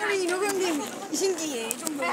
우리 노병님 신기해. 좀 더.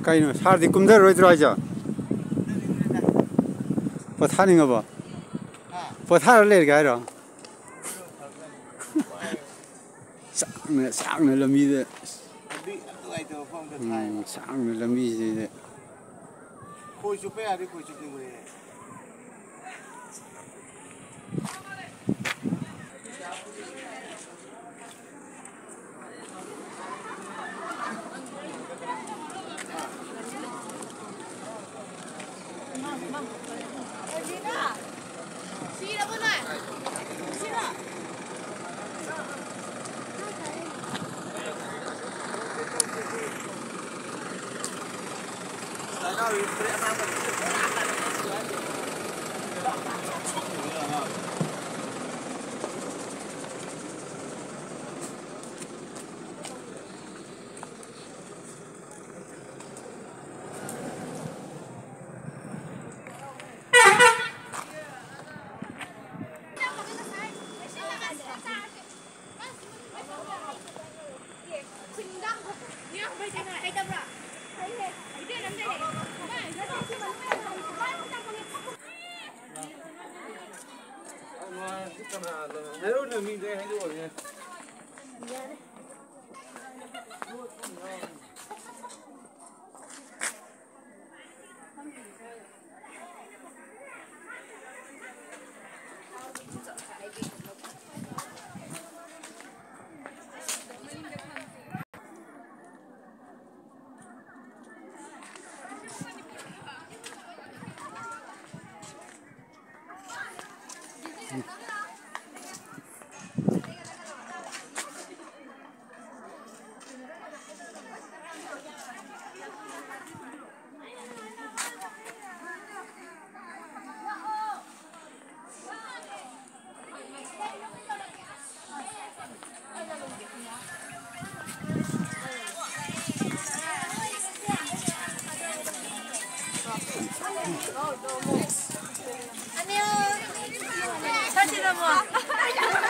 Cái nó sao thì cũng rất rồi rồi chứ, bắt thang như vậy, bắt thang lên cái đó, sáng này làm gì đấy, sáng này làm gì đấy.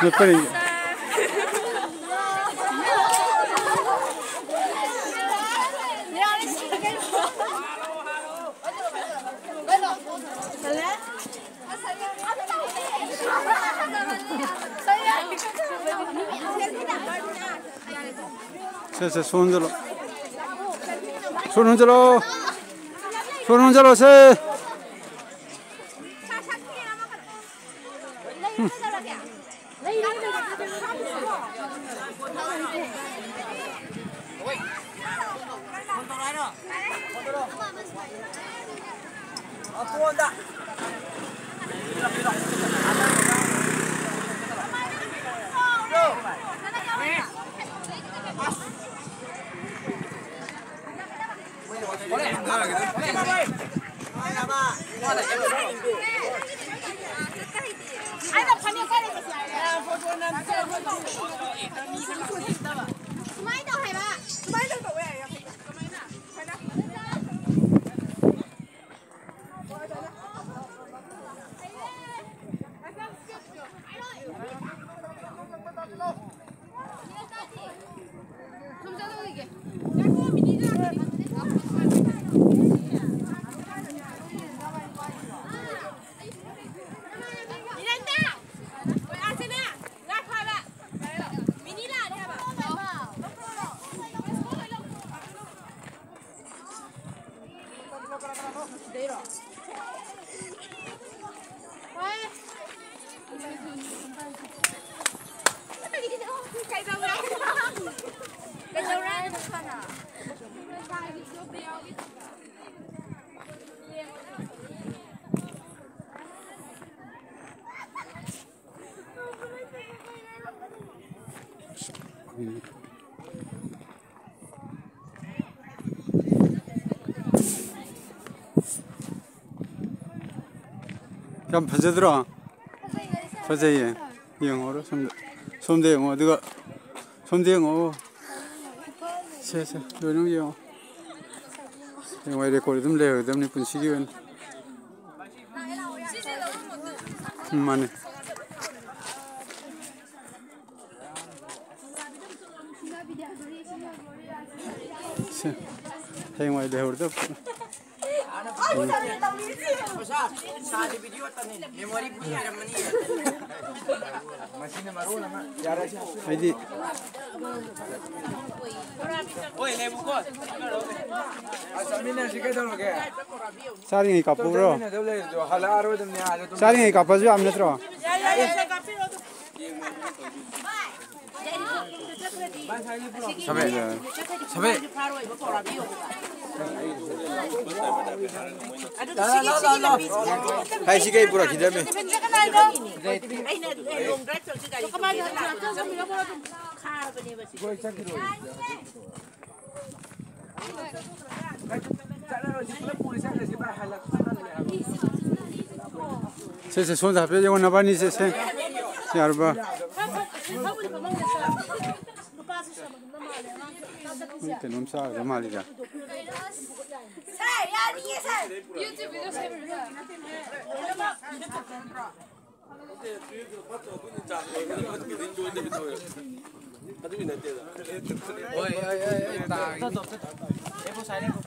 몇 번이? 자, 손 흔들어. 손 흔들어. 손 흔들어, 세. Smile đâu hả bà? Smile đâu 좀 퍼져들어. 퍼져예. 영어로 손대 영어 누가 손대 영어. 세세 너는 영어. 영어 레코드 좀 내요. 좀 분식이면. 만에. 영어 레코드 좀. सारी वीडियो तने मेमोरी पूरी रमनी है मशीन मारो ना यार आइदी ओए ले बुको असमिना सिके दो के सारी कापूरो जो हलारो तुमने आज तुम सारी कापा जो हमने तो सबे सबे hai si kai pura khidame se 손 잡혀 이거 나바니 se yarba 이때 넘사 말이야 유튜브 비디오 세면 ओए ओए ओए ये वो साइड को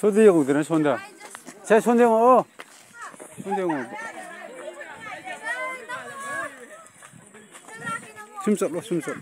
손대 영어들은 손대 제 손대 영어 손대 영어 숨소로 숨소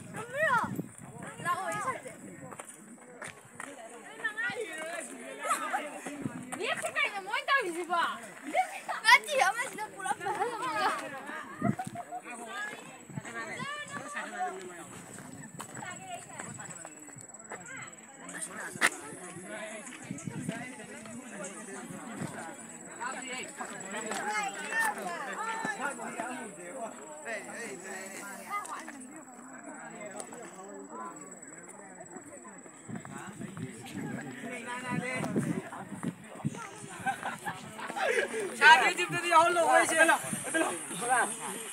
शादी जिब तो ये और लोग वही से लो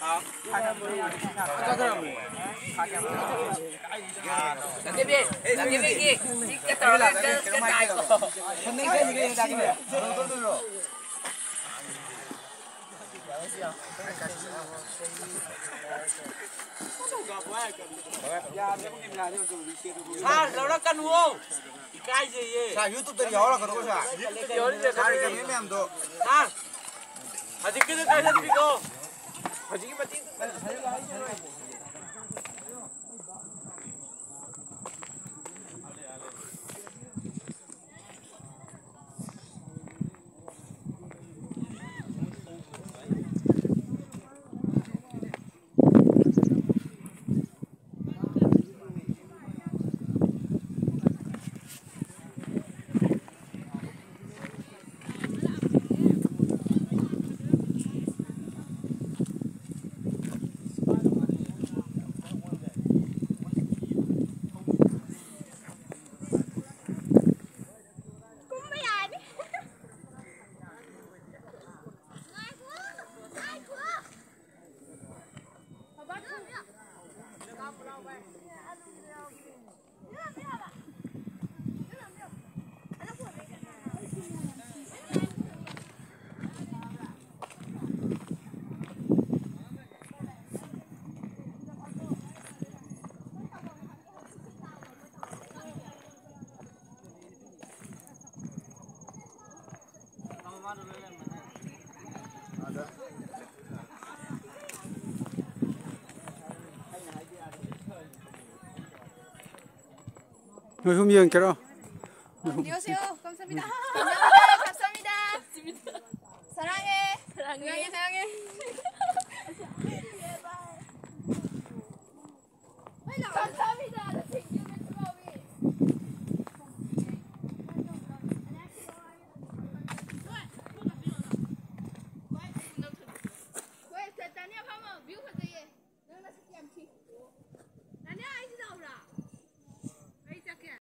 हाँ Làm tiếp đi. Cái tờ là cái tài của. Không nên cái gì cái tài này. Sao nó cân không? Cái gì vậy? Sao YouTube tôi gió là có đâu sao? Gió đi cái mấy em đó. À. 아직 끝은 가셨습니까? 아직이만 뛰는 Người không dừng cái đó. 안녕하세요. 감사합니다.